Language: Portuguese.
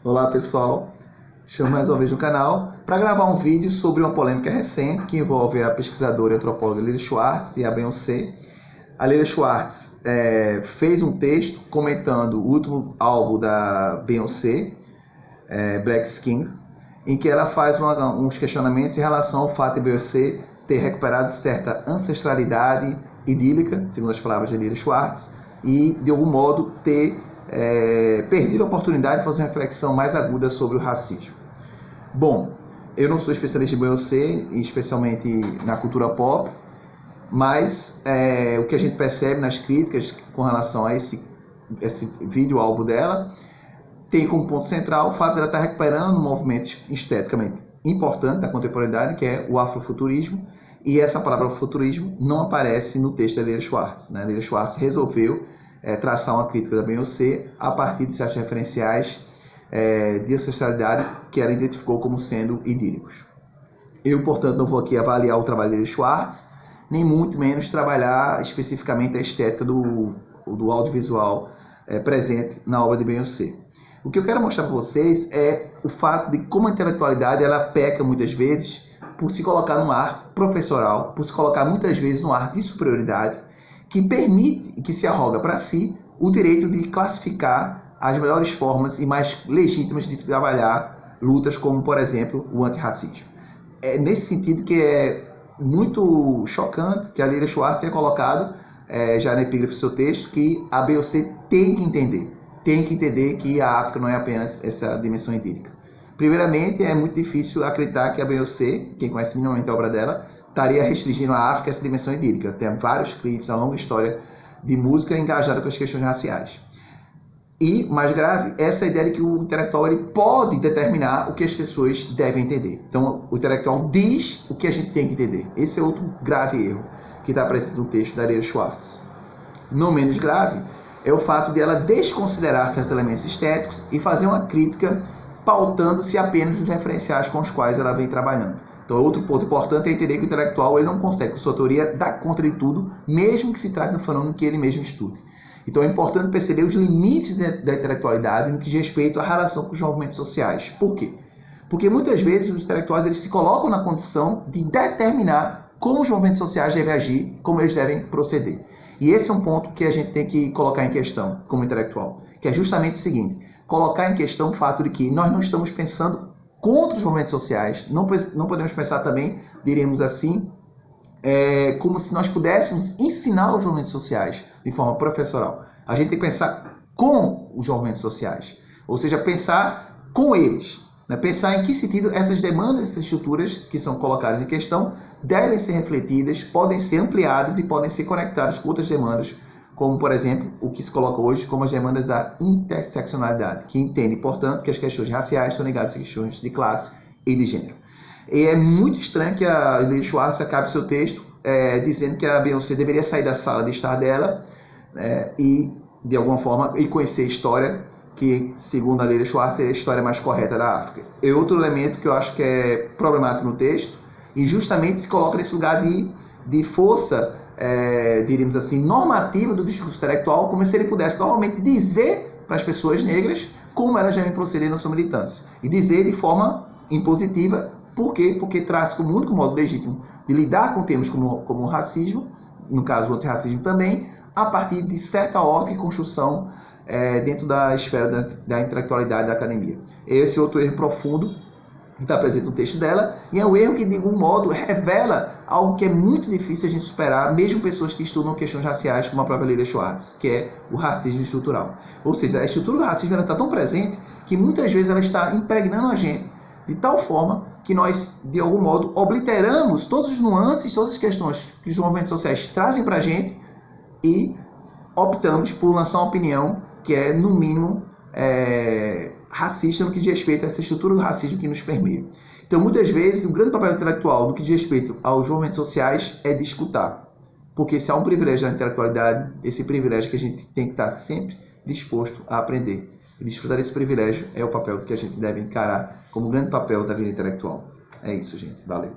Olá pessoal, chamo mais uma vez no canal para gravar um vídeo sobre uma polêmica recente que envolve a pesquisadora e antropóloga Lily Schwartz e a Beyoncé. A Lily Schwartz fez um texto comentando o último álbum da Beyoncé, Black Skin, em que ela faz uns questionamentos em relação ao fato de Beyoncé ter recuperado certa ancestralidade idílica, segundo as palavras de Lily Schwartz, e de algum modo ter perdido a oportunidade de fazer uma reflexão mais aguda sobre o racismo. Bom, eu não sou especialista em Beyoncé, especialmente na cultura pop, mas o que a gente percebe nas críticas com relação a esse vídeo álbum dela tem como ponto central o fato de ela estar recuperando um movimento esteticamente importante da contemporaneidade, que é o afrofuturismo, e essa palavra futurismo não aparece no texto da Lily Schwartz. Lily Schwartz resolveu traçar uma crítica da Beyoncé a partir de certos referenciais de ancestralidade que ela identificou como sendo idílicos. Eu, portanto, não vou aqui avaliar o trabalho de Lily Schwartz, nem muito menos trabalhar especificamente a estética do audiovisual presente na obra de Beyoncé. O que eu quero mostrar para vocês é o fato de como a intelectualidade ela peca muitas vezes por se colocar num ar professoral, por se colocar muitas vezes num ar de superioridade, que permite e que se arroga para si o direito de classificar as melhores formas e mais legítimas de trabalhar lutas como, por exemplo, o antirracismo. É nesse sentido que é muito chocante que a Lily Schwartz tenha colocado, já na epígrafe do seu texto, que a Beyoncé tem que entender que a África não é apenas essa dimensão idílica. Primeiramente, é muito difícil acreditar que a Beyoncé, quem conhece minimamente a obra dela, estaria restringindo a África a essa dimensão idílica. Tem vários clipes, uma longa história de música engajada com as questões raciais. E, mais grave, essa ideia de que o intelectual ele pode determinar o que as pessoas devem entender. Então, o intelectual diz o que a gente tem que entender. Esse é outro grave erro que está presente no texto da Lily Schwartz. Não menos grave é o fato de ela desconsiderar certos elementos estéticos e fazer uma crítica pautando-se apenas nos referenciais com os quais ela vem trabalhando. Então, outro ponto importante é entender que o intelectual ele não consegue, com sua teoria, dar conta de tudo, mesmo que se trate de um fenômeno que ele mesmo estude. Então, é importante perceber os limites da intelectualidade no que diz respeito à relação com os movimentos sociais. Por quê? Porque muitas vezes os intelectuais eles se colocam na condição de determinar como os movimentos sociais devem agir, como eles devem proceder. E esse é um ponto que a gente tem que colocar em questão como intelectual, que é justamente o seguinte: colocar em questão o fato de que nós não estamos pensando contra os movimentos sociais, não podemos pensar também, diríamos assim, como se nós pudéssemos ensinar os movimentos sociais de forma professoral. A gente tem que pensar com os movimentos sociais, ou seja, pensar com eles, pensar em que sentido essas demandas, essas estruturas que são colocadas em questão devem ser refletidas, podem ser ampliadas e podem ser conectadas com outras demandas, como, por exemplo, o que se coloca hoje como as demandas da interseccionalidade, que entende, portanto, que as questões raciais estão ligadas às questões de classe e de gênero. E é muito estranho que a Lily Schwartz acabe seu texto dizendo que a Beyoncé deveria sair da sala de estar dela e, de alguma forma, conhecer a história que, segundo a Lily Schwartz, é a história mais correta da África. É outro elemento que eu acho que é problemático no texto e justamente se coloca nesse lugar de força, diríamos assim, normativa do discurso intelectual, como se ele pudesse normalmente dizer para as pessoas negras como elas devem proceder na sua militância. E dizer de forma impositiva. Por quê? Porque traz como único modo legítimo de lidar com temas como o racismo, no caso o antirracismo também, a partir de certa ordem e construção dentro da esfera da intelectualidade da academia. Esse é outro erro profundo que está presente no texto dela, e é um erro que, de algum modo, revela algo que é muito difícil a gente superar, mesmo pessoas que estudam questões raciais, como a própria Lily Schwartz, que é o racismo estrutural. Ou seja, a estrutura do racismo está tão presente que muitas vezes ela está impregnando a gente de tal forma que nós, de algum modo, obliteramos todos os nuances, todas as questões que os movimentos sociais trazem para a gente e optamos por lançar uma opinião que é, no mínimo, racista no que diz respeito a essa estrutura do racismo que nos permeia. Então, muitas vezes, o grande papel intelectual no que diz respeito aos movimentos sociais é de escutar. Porque se há um privilégio da intelectualidade, esse privilégio que a gente tem que estar sempre disposto a aprender. E desfrutar desse privilégio é o papel que a gente deve encarar como grande papel da vida intelectual. É isso, gente. Valeu.